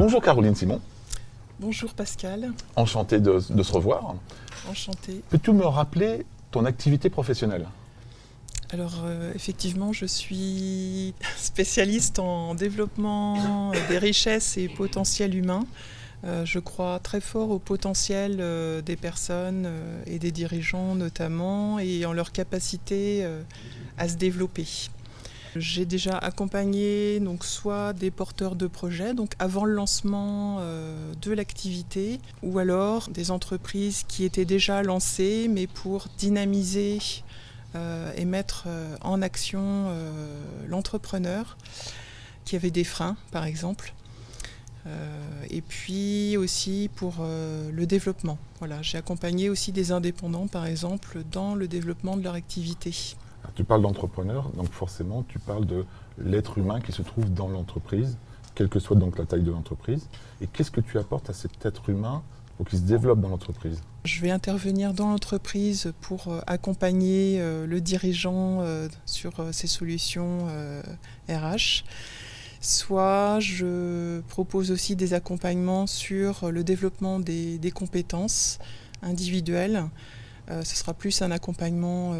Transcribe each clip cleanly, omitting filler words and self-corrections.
Bonjour Caroline Simon, Bonjour Pascal, enchanté de se revoir. enchantée. Peux-tu me rappeler ton activité professionnelle? Alors effectivement, je suis spécialiste en développement des richesses et potentiels humains. Je crois très fort au potentiel des personnes et des dirigeants notamment et en leur capacité à se développer. J'ai déjà accompagné donc soit des porteurs de projets, donc avant le lancement de l'activité, ou alors des entreprises qui étaient déjà lancées, mais pour dynamiser et mettre en action l'entrepreneur qui avait des freins, par exemple. Et puis aussi pour le développement. Voilà, j'ai accompagné aussi des indépendants, par exemple, dans le développement de leur activité. Alors, tu parles d'entrepreneur, donc forcément tu parles de l'être humain qui se trouve dans l'entreprise, quelle que soit donc la taille de l'entreprise. Et qu'est-ce que tu apportes à cet être humain pour qu'il se développe dans l'entreprise? Je vais intervenir dans l'entreprise pour accompagner le dirigeant sur ses solutions RH. Soit je propose aussi des accompagnements sur le développement des compétences individuelles. Ce sera plus un accompagnement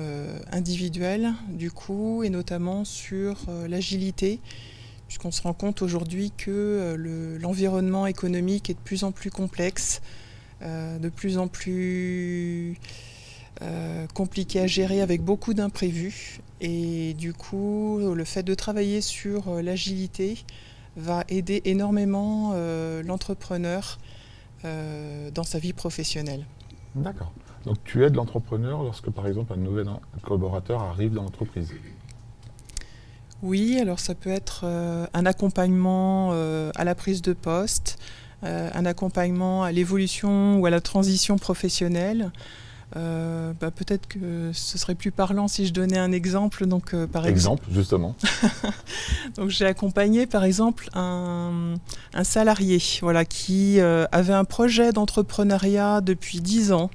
individuel du coup, et notamment sur l'agilité, puisqu'on se rend compte aujourd'hui que l'environnement économique est de plus en plus complexe, de plus en plus compliqué à gérer avec beaucoup d'imprévus. Et du coup, le fait de travailler sur l'agilité va aider énormément l'entrepreneur dans sa vie professionnelle. D'accord. Donc tu aides l'entrepreneur lorsque par exemple un nouvel collaborateur arrive dans l'entreprise. Oui, alors ça peut être un accompagnement à la prise de poste, un accompagnement à l'évolution ou à la transition professionnelle. Peut-être que ce serait plus parlant si je donnais un exemple. Donc, par Exemple, justement. Donc, j'ai accompagné par exemple un salarié voilà, qui avait un projet d'entrepreneuriat depuis 10 ans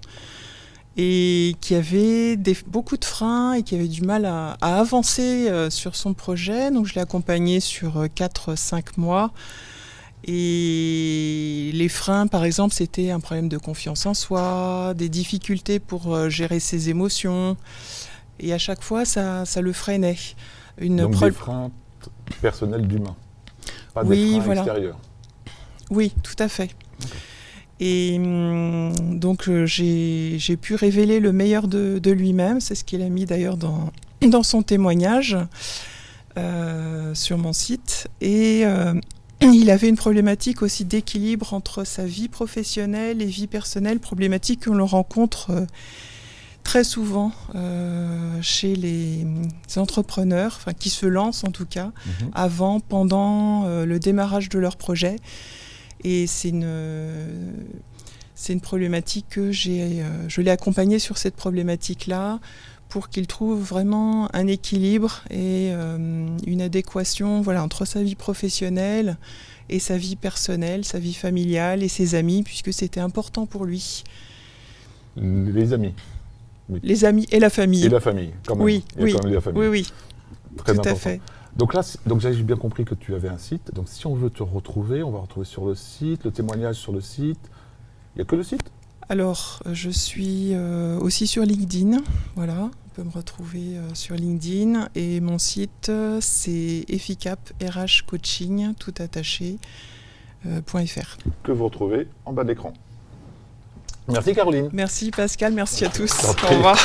et qui avait beaucoup de freins et qui avait du mal à avancer sur son projet. Donc je l'ai accompagné sur 4-5 mois. Et les freins, par exemple, c'était un problème de confiance en soi, des difficultés pour gérer ses émotions. Et à chaque fois, ça le freinait. Donc des freins personnels d'humain, pas des freins voilà. extérieurs. Oui, tout à fait. Et donc j'ai pu révéler le meilleur de lui-même. C'est ce qu'il a mis d'ailleurs dans son témoignage sur mon site. Et il avait une problématique aussi d'équilibre entre sa vie professionnelle et vie personnelle, problématique que l'on rencontre très souvent chez les entrepreneurs, enfin qui se lancent en tout cas, avant, pendant le démarrage de leur projet. Et c'est une problématique que je l'ai accompagné sur cette problématique-là pour qu'il trouve vraiment un équilibre et une adéquation entre sa vie professionnelle et sa vie personnelle, sa vie familiale et ses amis, puisque c'était important pour lui. Les amis. Oui. Les amis et la famille. Et la famille, quand même. Oui, il y a quand même la famille. Oui. Très tout important. À fait. Donc là, j'ai bien compris que tu avais un site. Donc si on veut te retrouver, on va retrouver sur le site, le témoignage sur le site. Il n'y a que le site? Alors, je suis aussi sur LinkedIn. Voilà, on peut me retrouver sur LinkedIn. Et mon site, c'est Efficap RH Coaching, tout attaché, .fr. Que vous retrouvez en bas de l'écran. Merci Caroline. Merci Pascal, merci à tous. Au revoir.